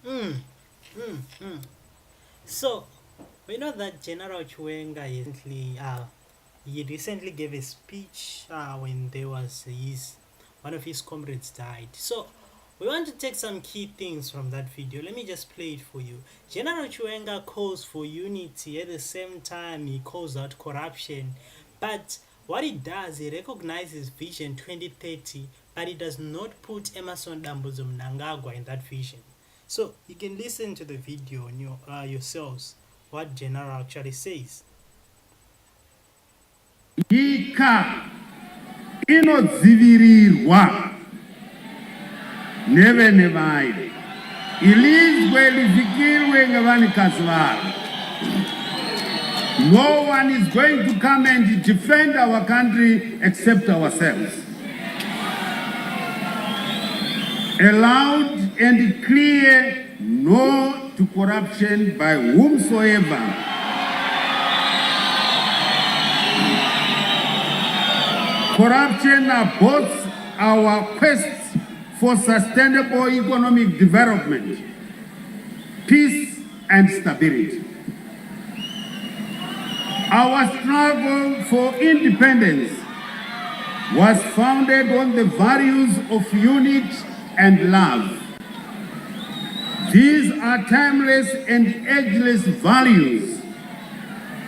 Mm, So we know that General Chiwenga he recently gave a speech when there was his one of his comrades died. So we want to take some key things from that video. Let me just play it for you. General Chiwenga calls for unity, at the same time he calls out corruption. But what he does, he recognizes Vision 2030, but he does not put Emmerson Mnangagwa in that vision. So you can listen to the video on yourselves what General actually says. Nyika inodzivirirwa nevene vayo, ilizwe lifikirwe ngevanikazi varo. No one is going to come and defend our country except ourselves. A loud and clear no to corruption by whomsoever. Corruption aborts our quest for sustainable economic development, peace and stability. Our struggle for independence was founded on the values of unity and love. These are timeless and ageless values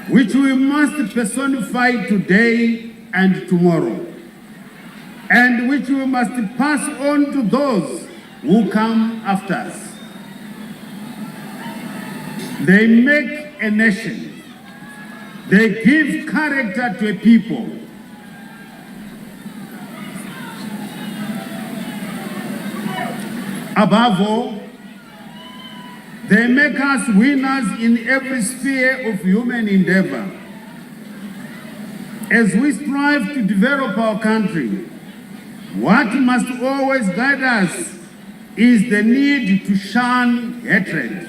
which we must personify today and tomorrow, and which we must pass on to those who come after us. They make a nation. They give character to a people. Above all, they make us winners in every sphere of human endeavor. As we strive to develop our country, what must always guide us is the need to shun hatred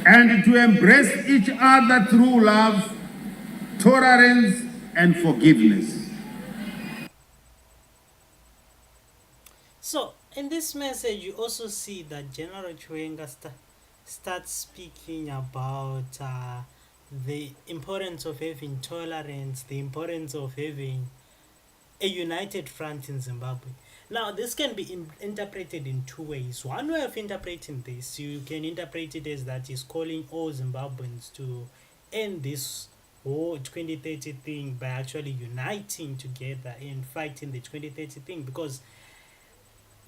and to embrace each other through love, tolerance, and forgiveness. So in this message, you also see that General Chiwenga starts speaking about the importance of having tolerance, the importance of having a united front in Zimbabwe. Now, this can be interpreted in two ways. One way of interpreting this, you can interpret it as that he's calling all Zimbabweans to end this whole 2030 thing by actually uniting together and fighting the 2030 thing, because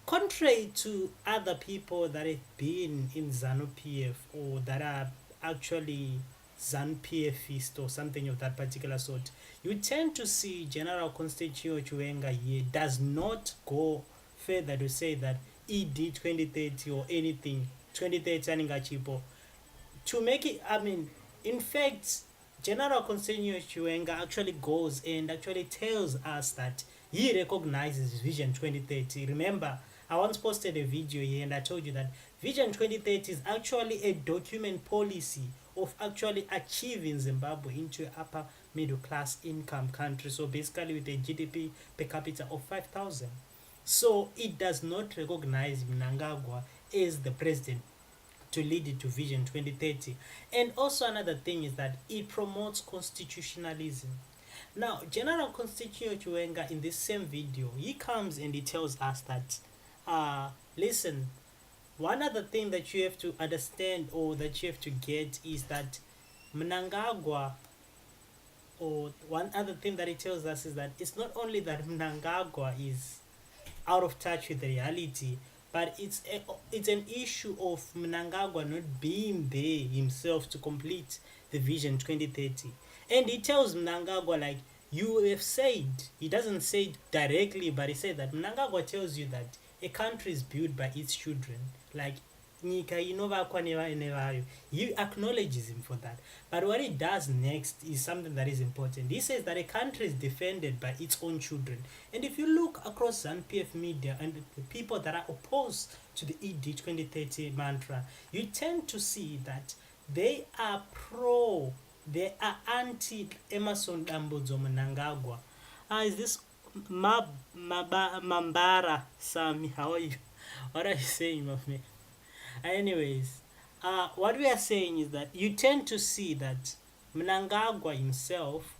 contrary to other people that have been in ZANU-PF or that are actually ZANU-PFist or something of that particular sort, you tend to see General Constantino Chiwenga here does not go further to say that ED 2030 or anything 2030 aningachipo to make it. I mean, in fact, General Constantino Chiwenga actually goes and actually tells us that he recognizes Vision 2030. Remember, I once posted a video here and I told you that Vision 2030 is actually a document policy of actually achieving Zimbabwe into an upper middle class income country. So basically with a GDP per capita of 5,000. So it does not recognize Mnangagwa as the president to lead it to Vision 2030. And also another thing is that it promotes constitutionalism. Now, General Constantino Chiwenga in this same video, he comes and he tells us that, listen, one other thing that you have to understand or that you have to get is that Mnangagwa, or one other thing that he tells us is that it's not only that Mnangagwa is out of touch with reality, but it's an issue of Mnangagwa not being there himself to complete the Vision 2030. And he tells Mnangagwa, like, you have said, he doesn't say it directly, but he said that Mnangagwa tells you that a country is built by its children. Like, nyika inovakwa nevana vayo. He acknowledges him for that. But what he does next is something that is important. He says that a country is defended by its own children. And if you look across ZANU-PF media and the people that are opposed to the ED 2030 mantra, you tend to see that they are they are anti-Emmerson Mnangagwa. Is this Mambara Sami? How are you? What are you saying, my man? Anyways, what we are saying is that you tend to see that Mnangagwa himself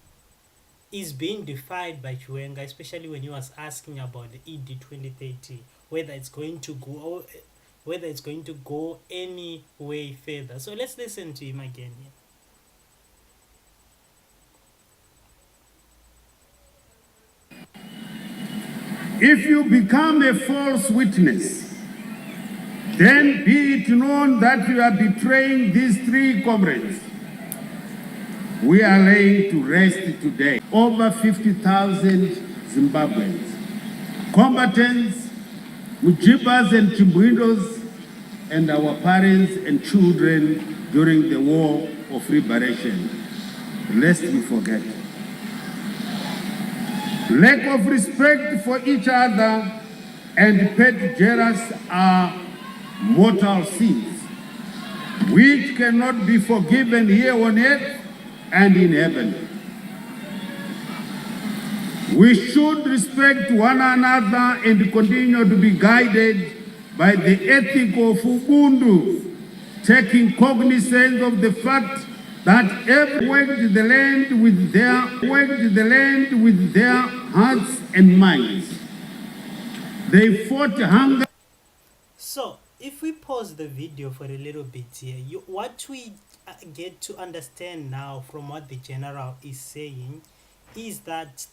is being defied by Chiwenga, especially when he was asking about the ED 2030, whether it's going to go or whether it's going to go any way further. So let's listen to him again here. If you become a false witness, then be it known that you are betraying these three comrades. We are laying to rest today over 50,000 Zimbabweans, combatants, Mujibas and Chimbuindos, and our parents and children during the War of Liberation. Lest we forget. Lack of respect for each other and pet jealous are mortal sins, which cannot be forgiven here on earth and in heaven. We should respect one another and continue to be guided by the ethic of Ubuntu, taking cognizance of the fact that every worked the land with their hearts and minds. They fought hunger. So, if we pause the video for a little bit here, what we get to understand now from what the general is saying is that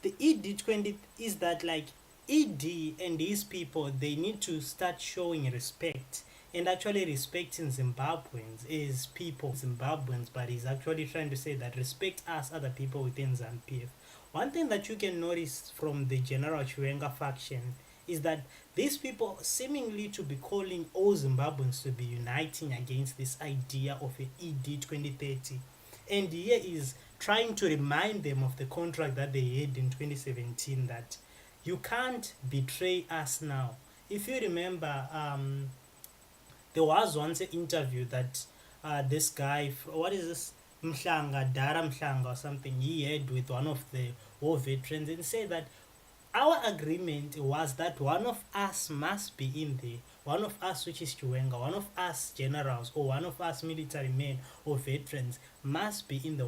the ED20 is that like ED and these people, they need to start showing respect and actually respecting Zimbabweans is people Zimbabweans, but he's actually trying to say that respect us other people within ZANU-PF. One thing that you can notice from the General Chiwenga faction is that these people seemingly to be calling all Zimbabweans to be uniting against this idea of an ED 2030. And here is trying to remind them of the contract that they had in 2017 that you can't betray us now. If you remember, there was once an interview that this guy, what is this, Dara Mhlanga or something, he had with one of the war veterans and said that our agreement was that one of us must be in there. One of us, which is Chiwenga, one of us generals, or one of us military men or veterans must be in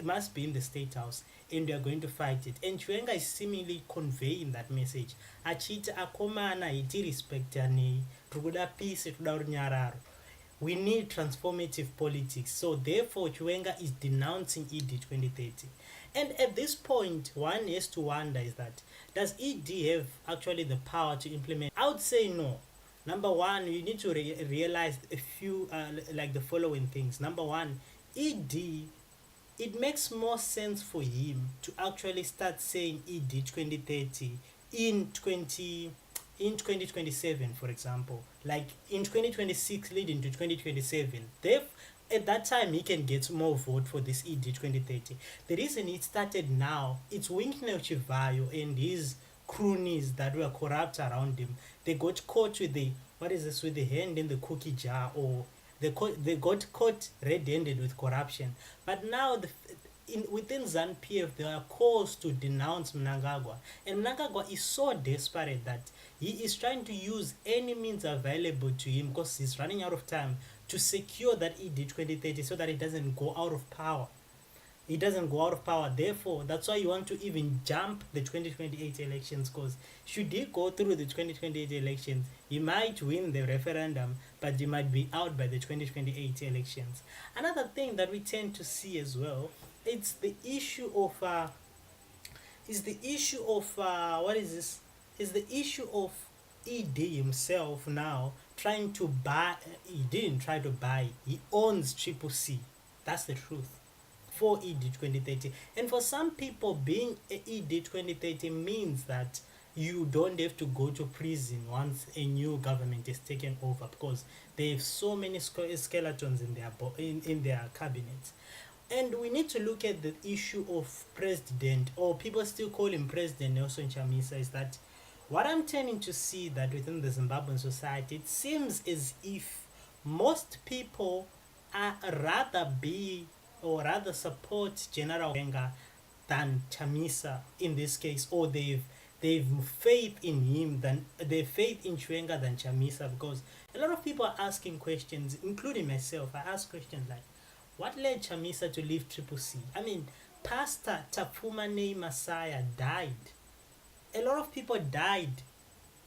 must be in the state house, and we are going to fight it. And Chiwenga is seemingly conveying that message. Achita akomana iti respectani, tukuda peace, tukuda unyararo. We need transformative politics. So therefore, Chiwenga is denouncing ED 2030. And at this point, one has to wonder is that, does ED have actually the power to implement? I would say no. Number one, you need to realize a few, like the following things. Number one, ED, it makes more sense for him to actually start saying ED 2030 in 2027, for example, like in 2026 leading to 2027. At that time he can get more vote for this ED 2030. The reason it started now, it's Winkler Chivayo and his cronies that were corrupt around him. They got caught with the, what is this, with the hand in the cookie jar, or they got caught red-handed with corruption. But now within ZANU-PF, there are calls to denounce Mnangagwa. And Mnangagwa is so desperate that he is trying to use any means available to him, because he's running out of time, to secure that ED 2030 so that it doesn't go out of power. It doesn't go out of power. Therefore, that's why you want to even jump the 2028 elections, because should he go through the 2028 elections, he might win the referendum, but he might be out by the 2028 elections. Another thing that we tend to see as well, it's the issue of what is this? Is the issue of ED himself now trying to buy. He didn't try to buy. He owns Triple C. That's the truth. For ED 2030, and for some people, being a ED 2030 means that you don't have to go to prison once a new government is taken over, because they have so many skeletons in their cabinets. And we need to look at the issue of president, or people still call him President Nelson Chamisa, is that what I'm tending to see that within the Zimbabwean society, it seems as if most people are rather support General Chiwenga than Chamisa in this case, or they've faith in him than they faith in Chiwenga than Chamisa, because a lot of people are asking questions, including myself. I ask questions like, what led Chamisa to leave Triple C? I mean, Pastor Tapumane Messiah died. A lot of people died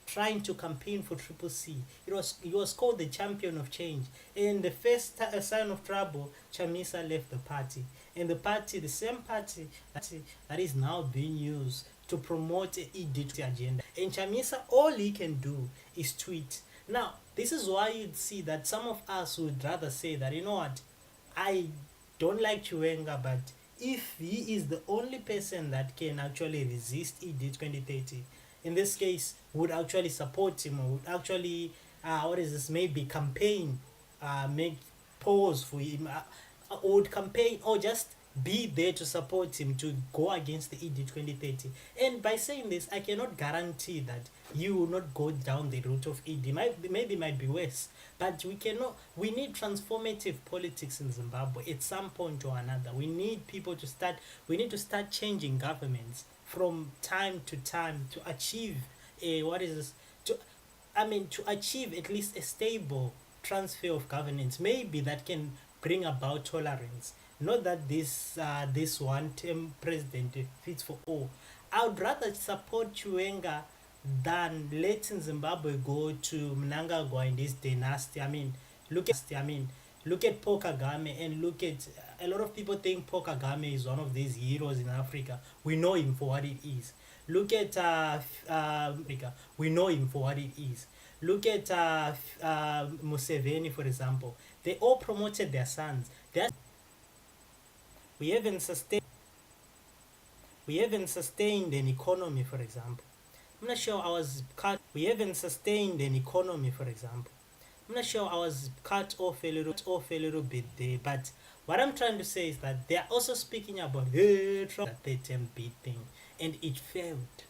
trying to campaign for Triple C. He was called the champion of change. And the first sign of trouble, Chamisa left the party. And the party, the same party that is now being used to promote the EDT agenda. And Chamisa, all he can do is tweet. Now, this is why you'd see that some of us would rather say that, you know what, I don't like Chiwenga, but if he is the only person that can actually resist ED 2030, in this case, would actually support him, or would actually, maybe campaign, make pause for him, or would campaign, or just be there to support him to go against the ED 2030. And by saying this, I cannot guarantee that you will not go down the route of ED. Maybe might be worse, but we need transformative politics in Zimbabwe at some point or another. We need to start changing governments from time to time to achieve to achieve at least a stable transfer of governance, maybe that can bring about tolerance. Not that this one-term president fits for all. I would rather support Chiwenga than letting Zimbabwe go to Mnangagwa in this dynasty. Look at Paul Kagame, and look at a lot of people think Paul Kagame is one of these heroes in Africa. We know him for what it is. Look at Africa. We know him for what it is. Look at Museveni, for example. They all promoted their sons. We haven't sustained an economy, for example. I'm not sure I was cut. We haven't sustained an economy, for example. I'm not sure I was cut off a little bit there, but what I'm trying to say is that they are also speaking about the third bid thing, and it failed.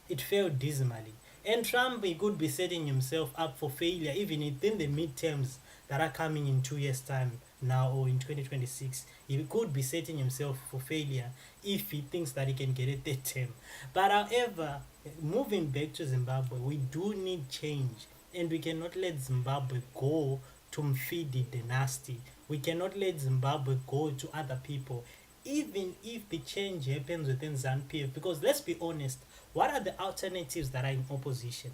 It failed dismally. And Trump, he could be setting himself up for failure even within the midterms that are coming in 2 years' time now, or in 2026. He could be setting himself for failure if he thinks that he can get a third term. But however, moving back to Zimbabwe, we do need change, and we cannot let Zimbabwe go to Mfidi dynasty. We cannot let Zimbabwe go to other people, even if the change happens within ZANU-PF. Because let's be honest, what are the alternatives that are in opposition?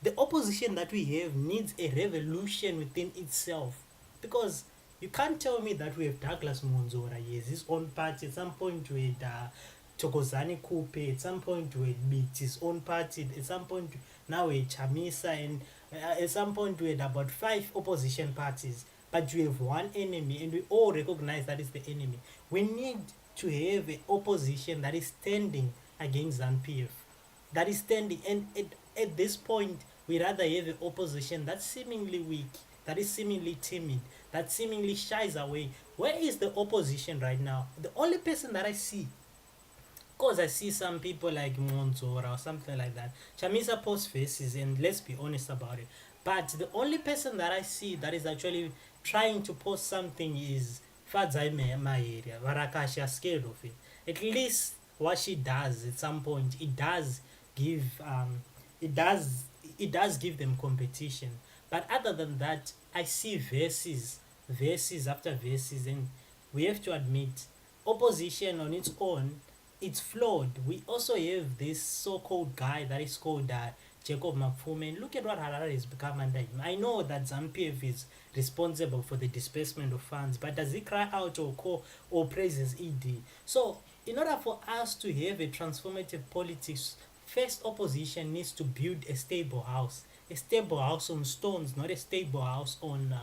The opposition that we have needs a revolution within itself. Because you can't tell me that we have Douglas Monzora, yes, his own party. At some point we had Thokozani Kupe, at some point we had Beat, his own party, at some point now we had Chamisa, and at some point we had about 5 opposition parties. But we have one enemy, and we all recognize that is the enemy. We need to have an opposition that is standing against ZANU-PF. That is standing, and at this point, we rather have an opposition that's seemingly weak, that is seemingly timid, that seemingly shies away. Where is the opposition right now? The only person that I see, because I see some people like Monzora or something like that, Chamisa posts faces, and let's be honest about it. But the only person that I see that is actually trying to post something is Fadzaime Maheria. Varakashi are scared of it. At least what she does at some point, it does give them competition. But other than that, I see verses after verses, and we have to admit, opposition on its own, it's flawed. We also have this so-called guy that is called Jacob Mapfume. Look at what Harare has become under him. I know that ZANU-PF is responsible for the disbursement of funds, but does he cry out or call or praises ED? So, in order for us to have a transformative politics, first opposition needs to build a stable house on stones, not a stable house on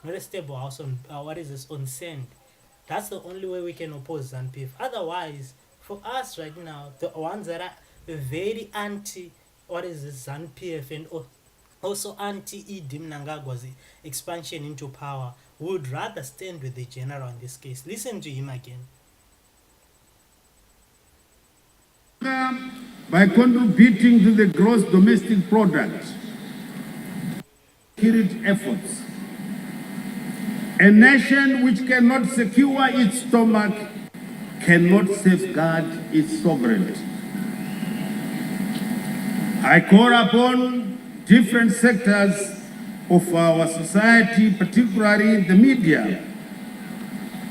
on sand. That's the only way we can oppose ZANU-PF. Otherwise, for us right now, the ones that are very anti ZANU-PF and also anti-ED Mnangagwa's expansion into power would rather stand with the general in this case. Listen to him again. By contributing to the gross domestic product, security efforts. A nation which cannot secure its stomach cannot safeguard its sovereignty. I call upon different sectors of our society, particularly in the media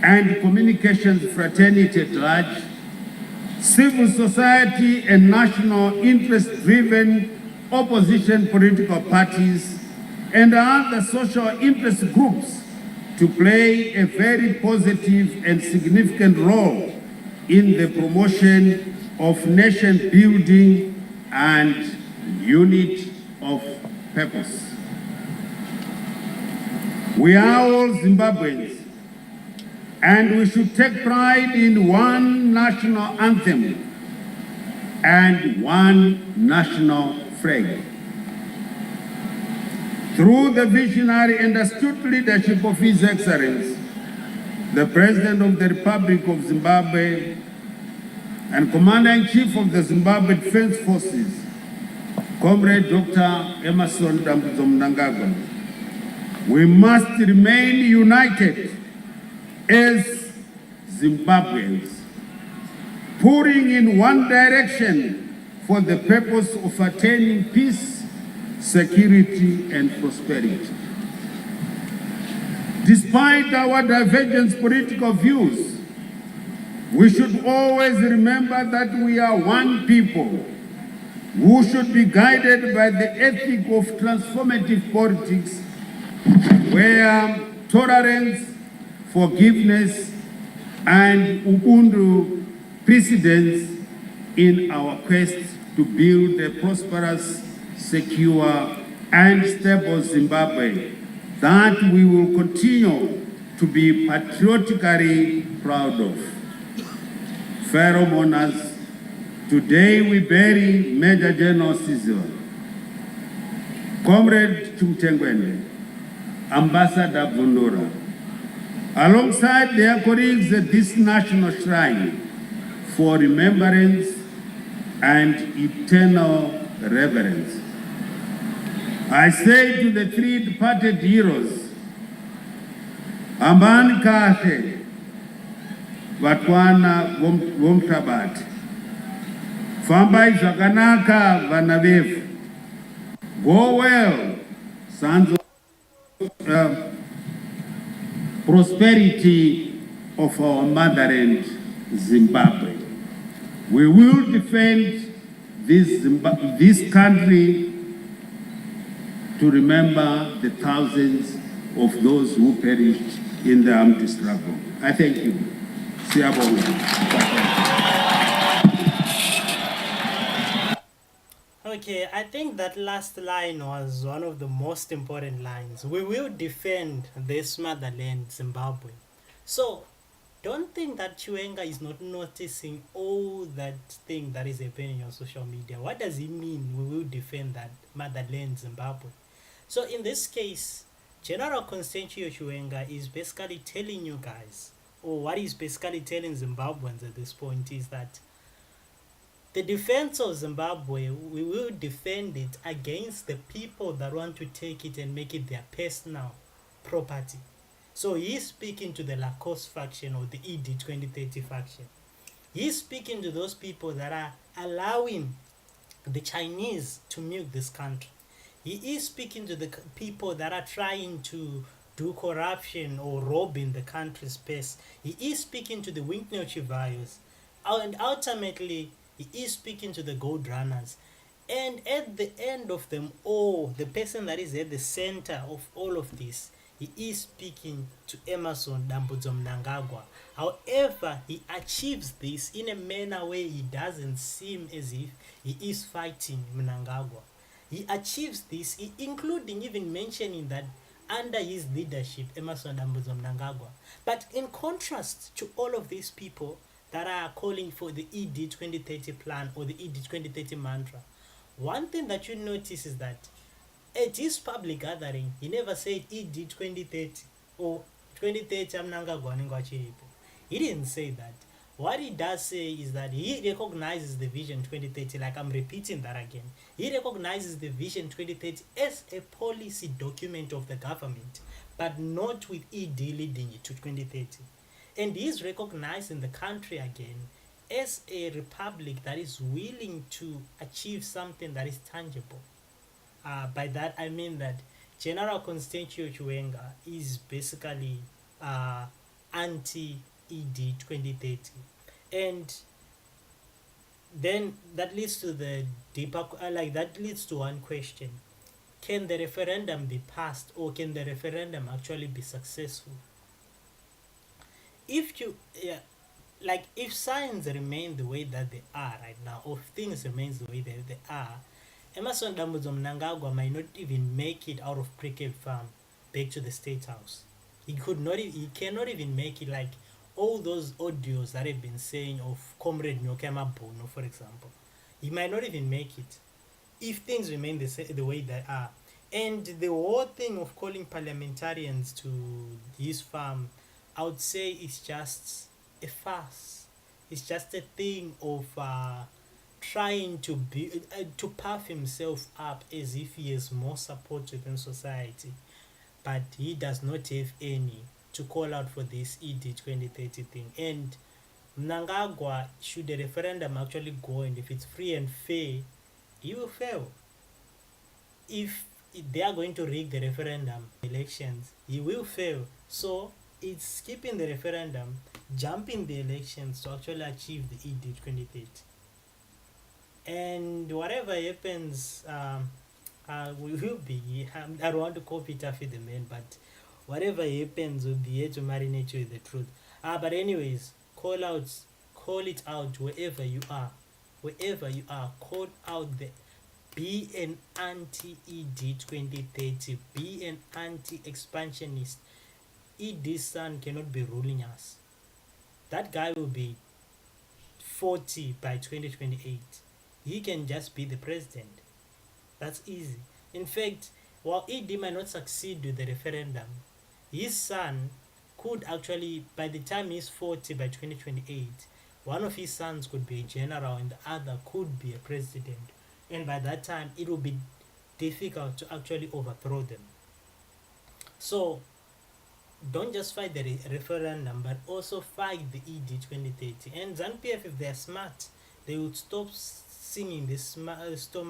and communications fraternity at large, civil society and national interest-driven opposition political parties, and other social interest groups to play a very positive and significant role in the promotion of nation building and unity of purpose. We are all Zimbabweans, and we should take pride in one national anthem and one national flag. Through the visionary and astute leadership of His Excellency, the President of the Republic of Zimbabwe and Commander-in-Chief of the Zimbabwe Defense Forces, Comrade Dr. Emmerson Mnangagwa, we must remain united as Zimbabweans, pulling in one direction for the purpose of attaining peace, security, and prosperity. Despite our divergent political views, we should always remember that we are one people who should be guided by the ethic of transformative politics, where tolerance, forgiveness, and Ubuntu precedence in our quest to build a prosperous, secure, and stable Zimbabwe that we will continue to be patriotically proud of. Fellow mourners, today we bury Major General Sizwe, Comrade Chumtengwene, Ambassador Vundura, alongside their colleagues at this national shrine for remembrance and eternal reverence. I say to the three departed heroes, Ambani kahle, vatwana vomhlabati. Fambai zvakanaka vana vefu. Go well, sons of prosperity of our motherland, Zimbabwe. We will defend this country to remember the thousands of those who perished in the armed struggle. I thank you. Okay, I think that last line was one of the most important lines. We will defend this motherland, Zimbabwe. So, don't think that Chiwenga is not noticing all that thing that is happening on social media. What does he mean, we will defend that motherland, Zimbabwe? So in this case, General Constantino Chiwenga is basically telling you guys, or what he's basically telling Zimbabweans at this point, is that the defense of Zimbabwe, we will defend it against the people that want to take it and make it their personal property. So he's speaking to the Lacoste faction or the ED 2030 faction. He's speaking to those people that are allowing the Chinese to milk this country. He is speaking to the people that are trying to do corruption or robbing the country's space. He is speaking to the Winknell Chivayos. And ultimately, he is speaking to the gold runners. And at the end of them all, the person that is at the center of all of this, he is speaking to Emmerson Mnangagwa. However, he achieves this in a manner where he doesn't seem as if he is fighting Mnangagwa. He achieves this, including even mentioning that under his leadership, Emmerson Mnangagwa. But in contrast to all of these people that are calling for the ED 2030 plan or the ED 2030 mantra, one thing that you notice is that at his public gathering, he never said ED 2030 or 2030 Mnangagwa Nengwa Chiripo. He didn't say that. What he does say is that he recognizes the Vision 2030, like I'm repeating that again. He recognizes the Vision 2030 as a policy document of the government, but not with ED leading it to 2030. And he is recognizing the country again as a republic that is willing to achieve something that is tangible. By that I mean that General Constantino Chiwenga is basically anti-ED 2030. And then that leads to the deeper, that leads to one question. Can the referendum be passed, or can the referendum actually be successful? If you, yeah, if signs remain the way that they are right now, or if things remains the way that they are, Emmerson Mnangagwa might not even make it out of Cricket Farm back to the State House. He could not. He cannot even make it. Like all those audios that have been saying of Comrade Nyokema Bono, for example, he might not even make it if things remain the way they are. And the whole thing of calling parliamentarians to his farm, I would say it's just a farce. It's just a thing of trying to puff himself up as if he has more support within society, but he does not have any to call out for this ED 2030 thing. And Mnangagwa, should the referendum actually go, and if it's free and fair, he will fail. If they are going to rig the referendum elections, he will fail. So it's skipping the referendum, jumping the elections to actually achieve the ED 2030. And whatever happens, we will be. I don't want to call Peter for the man, but whatever happens, we'll be here to marinate you with the truth. But anyways, call it out wherever you are, call out the. Be an anti-ED 2030. Be an anti-expansionist. ED's son cannot be ruling us. That guy will be 40 by 2028. He can just be the president. That's easy. In fact, while ED might not succeed with the referendum, his son could actually, by the time he's 40 by 2028, one of his sons could be a general and the other could be a president. And by that time, it will be difficult to actually overthrow them. So don't just fight the referendum, but also fight the ED 2030. And ZANU-PF, if they're smart, they would stop singing this